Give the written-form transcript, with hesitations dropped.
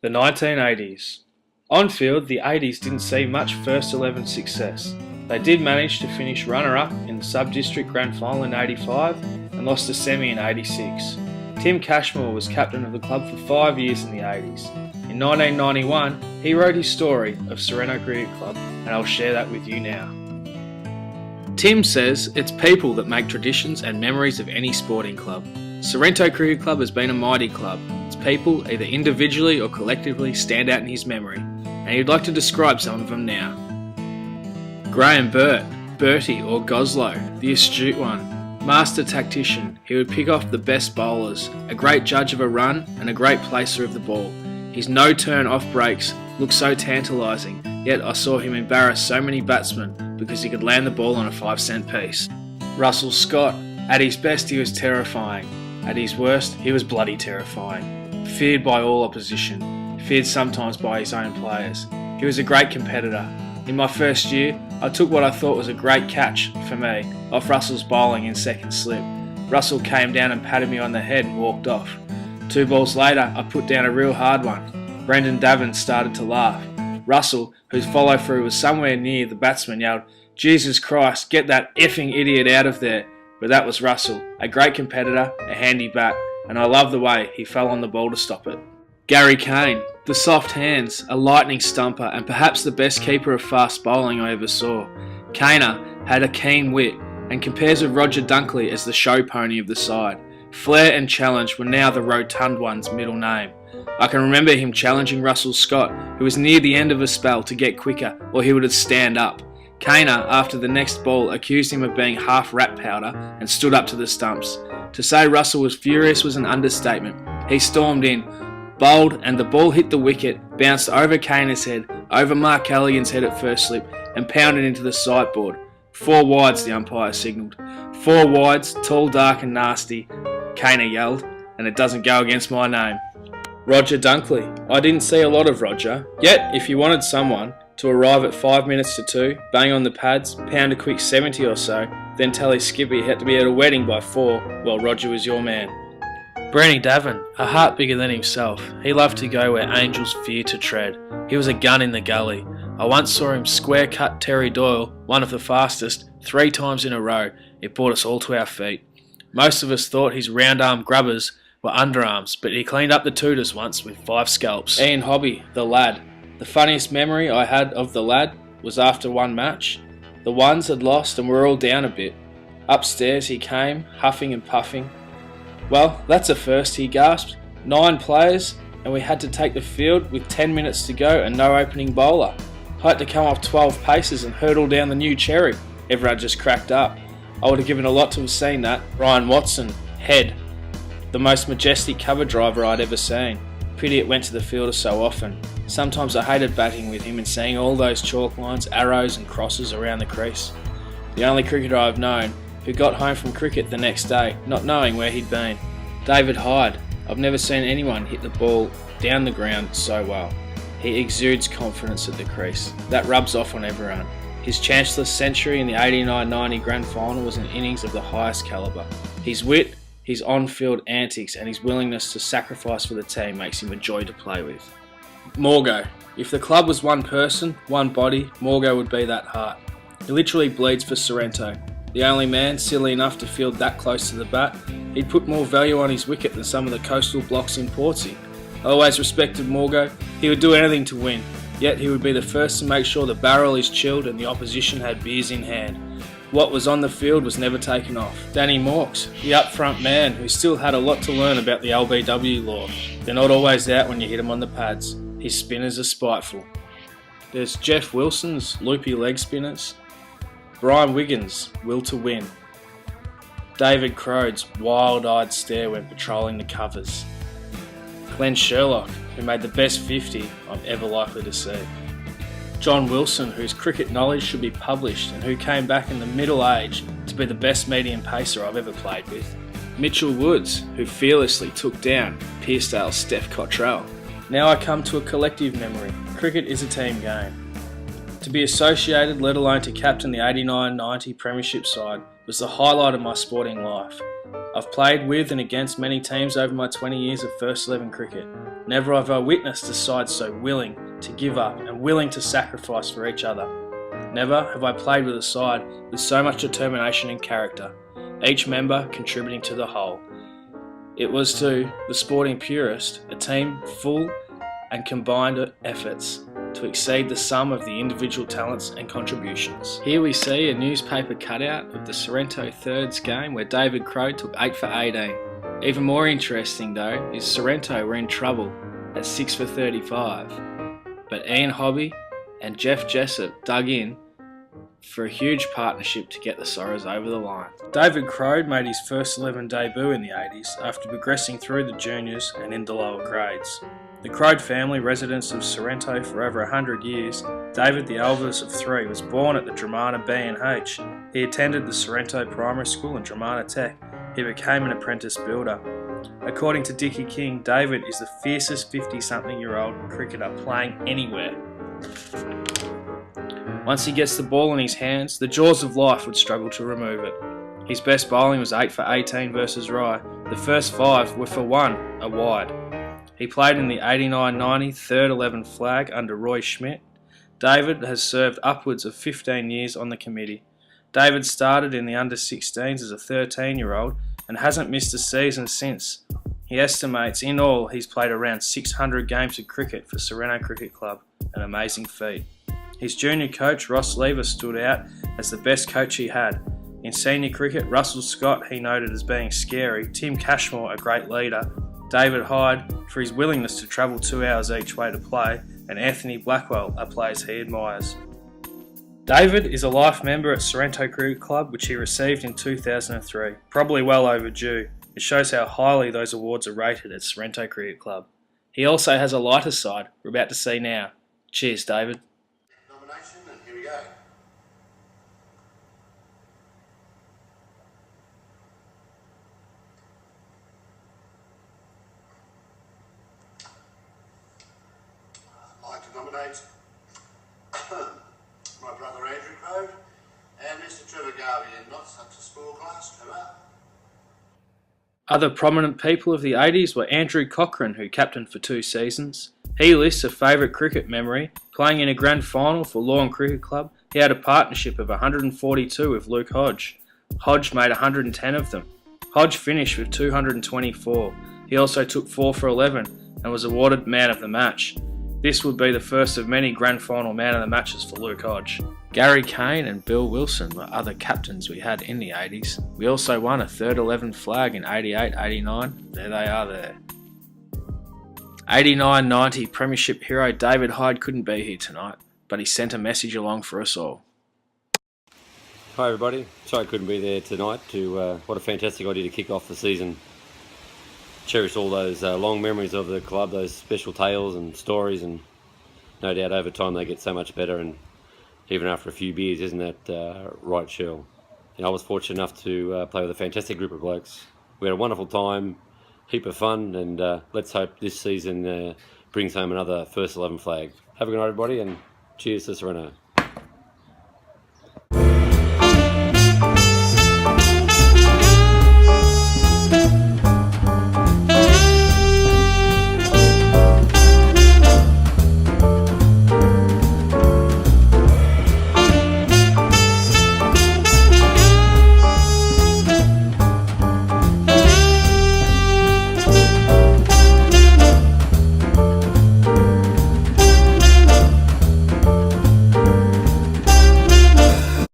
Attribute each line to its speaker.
Speaker 1: The 1980s. On field, the 80s didn't see much first 11 success. They did manage to finish runner-up in the sub-district grand final in 85 and lost a semi in 86. Tim Cashmore was captain of the club for 5 years in the 80s. In 1991, he wrote his story of Sorrento Cricket Club, and I'll share that with you now. Tim says it's people that make traditions and memories of any sporting club. Sorrento Cricket Club has been a mighty club. Its people, either individually or collectively, stand out in his memory, and he'd like to describe some of them now. Graham Burt, Bertie or Goslow, the astute one. Master tactician, he would pick off the best bowlers, a great judge of a run and a great placer of the ball. His no-turn off breaks looked so tantalising, yet I saw him embarrass so many batsmen because he could land the ball on a 5-cent piece. Russell Scott, at his best he was terrifying, at his worst he was bloody terrifying. Feared by all opposition, feared sometimes by his own players. He was a great competitor. In my first year, I took what I thought was a great catch, for me, off Russell's bowling in second slip. Russell came down and patted me on the head and walked off. 2 balls later, I put down a real hard one. Brendan Davin started to laugh. Russell, whose follow-through was somewhere near the batsman, yelled, "Jesus Christ, get that effing idiot out of there." But that was Russell, a great competitor, a handy bat, and I love the way he fell on the ball to stop it. Gary Kane, the soft hands, a lightning stumper, and perhaps the best keeper of fast bowling I ever saw. Kaner had a keen wit and compares with Roger Dunkley as the show pony of the side. Flair and challenge were now the rotund one's middle name. I can remember him challenging Russell Scott, who was near the end of a spell, to get quicker or he would stand up. Kaner, after the next ball, accused him of being half rat powder and stood up to the stumps. To say Russell was furious was an understatement. He stormed in, bowled, and the ball hit the wicket, bounced over Kaner's head, over Mark Callaghan's head at first slip, and pounded into the sideboard. 4 wides, the umpire signalled. 4 wides, tall, dark and nasty, Kaner yelled, and it doesn't go against my name. Roger Dunkley. I didn't see a lot of Roger, yet if you wanted someone to arrive at 5 minutes to 2, bang on the pads, pound a quick 70 or so, then tell his skipper he had to be at a wedding by 4, well, Roger was your man. Brenny Davin, a heart bigger than himself. He loved to go where angels fear to tread. He was a gun in the gully. I once saw him square cut Terry Doyle, one of the fastest, 3 times in a row. It brought us all to our feet. Most of us thought his round arm grubbers were underarms, but he cleaned up the tooters once with 5 scalps. Ian Hobby, the lad. The funniest memory I had of the lad was after one match. The ones had lost and were all down a bit. Upstairs he came, huffing and puffing. "Well, that's a first," he gasped. 9 players, and we had to take the field with 10 minutes to go and no opening bowler. I had to come off 12 paces and hurdle down the new cherry. Everyone just cracked up. I would have given a lot to have seen that. Brian Watson, head. The most majestic cover driver I'd ever seen. Pity it went to the fielder so often. Sometimes I hated batting with him and seeing all those chalk lines, arrows and crosses around the crease. The only cricketer I've known who got home from cricket the next day, not knowing where he'd been. David Hyde. I've never seen anyone hit the ball down the ground so well. He exudes confidence at the crease. That rubs off on everyone. His chanceless century in the 89-90 grand final was an innings of the highest calibre. His wit, his on-field antics and his willingness to sacrifice for the team makes him a joy to play with. Morgo. If the club was one person, one body, Morgo would be that heart. He literally bleeds for Sorrento. The only man silly enough to field that close to the bat, he'd put more value on his wicket than some of the coastal blocks in Portsea. I always respected Morgo. He would do anything to win, yet he would be the first to make sure the barrel is chilled and the opposition had beers in hand. What was on the field was never taken off. Danny Morks, the up-front man who still had a lot to learn about the LBW law. They're not always out when you hit them on the pads. His spinners are spiteful. There's Jeff Wilson's loopy leg spinners. Brian Wiggins' will to win. David Crode's wild-eyed stare when patrolling the covers. Glenn Sherlock, who made the best 50 I'm ever likely to see. John Wilson, whose cricket knowledge should be published and who came back in the middle age to be the best medium pacer I've ever played with. Mitchell Woods, who fearlessly took down Pearsdale's Steph Cottrell. Now I come to a collective memory. Cricket is a team game. To be associated, let alone to captain the 89-90 premiership side, was the highlight of my sporting life. I've played with and against many teams over my 20 years of first 11 cricket. Never have I witnessed a side so willing to give up and willing to sacrifice for each other. Never have I played with a side with so much determination and character, each member contributing to the whole. It was, to the sporting purist, a team full and combined efforts to exceed the sum of the individual talents and contributions. Here we see a newspaper cutout of the Sorrento Thirds game where David Crowe took 8 for 18. Even more interesting though is Sorrento were in trouble at 6 for 35, but Ian Hobby and Jeff Jessup dug in for a huge partnership to get the Sorrows over the line. David Crowe made his first 11 debut in the 80s after progressing through the juniors and into lower grades. The Crowe family, residents of Sorrento for over 100 years, David, the eldest of 3, was born at the Dramana B&H. He attended the Sorrento Primary School and Dramana Tech. He became an apprentice builder. According to Dickie King, David is the fiercest 50-something-year-old cricketer playing anywhere. Once he gets the ball in his hands, the jaws of life would struggle to remove it. His best bowling was 8 for 18 versus Rye. The first 5 were for 1, a wide. He played in the 89-90 third 11 flag under Roy Schmidt. David has served upwards of 15 years on the committee. David started in the under-16s as a 13-year-old and hasn't missed a season since. He estimates in all he's played around 600 games of cricket for Sorrento Cricket Club, an amazing feat. His junior coach Ross Lever stood out as the best coach he had. In senior cricket, Russell Scott he noted as being scary, Tim Cashmore a great leader, David Hyde for his willingness to travel 2 hours each way to play, and Anthony Blackwell are players he admires. David is a life member at Sorrento Cricket Club, which he received in 2003, probably well overdue. It shows how highly those awards are rated at Sorrento Cricket Club. He also has a lighter side we're about to see now. Cheers, David.
Speaker 2: Nomination, and here we go. I'd like to nominate my brother Andrew Crowe and Mr. Trevor Garvey, and not such a small class, Trevor.
Speaker 1: Other prominent people of the 80s were Andrew Cochrane, who captained for 2 seasons. He lists a favourite cricket memory. Playing in a grand final for Lawn Cricket Club, he had a partnership of 142 with Luke Hodge. Hodge made 110 of them. Hodge finished with 224. He also took 4 for 11 and was awarded Man of the Match. This would be the first of many grand final Man of the Matches for Luke Hodge. Gary Kane and Bill Wilson were other captains we had in the 80s. We also won a third 11 flag in 88-89. There they are there. 89-90 Premiership hero David Hyde couldn't be here tonight, but he sent a message along for us all.
Speaker 3: Hi everybody, sorry I couldn't be there tonight. What a fantastic idea to kick off the season. Cherish all those long memories of the club, those special tales and stories, and no doubt over time they get so much better, and even after a few beers, isn't that right, Cheryl? I was fortunate enough to play with a fantastic group of blokes. We had a wonderful time, heap of fun, and let's hope this season brings home another first 11 flag. Have a good night everybody, and cheers to Sorrento.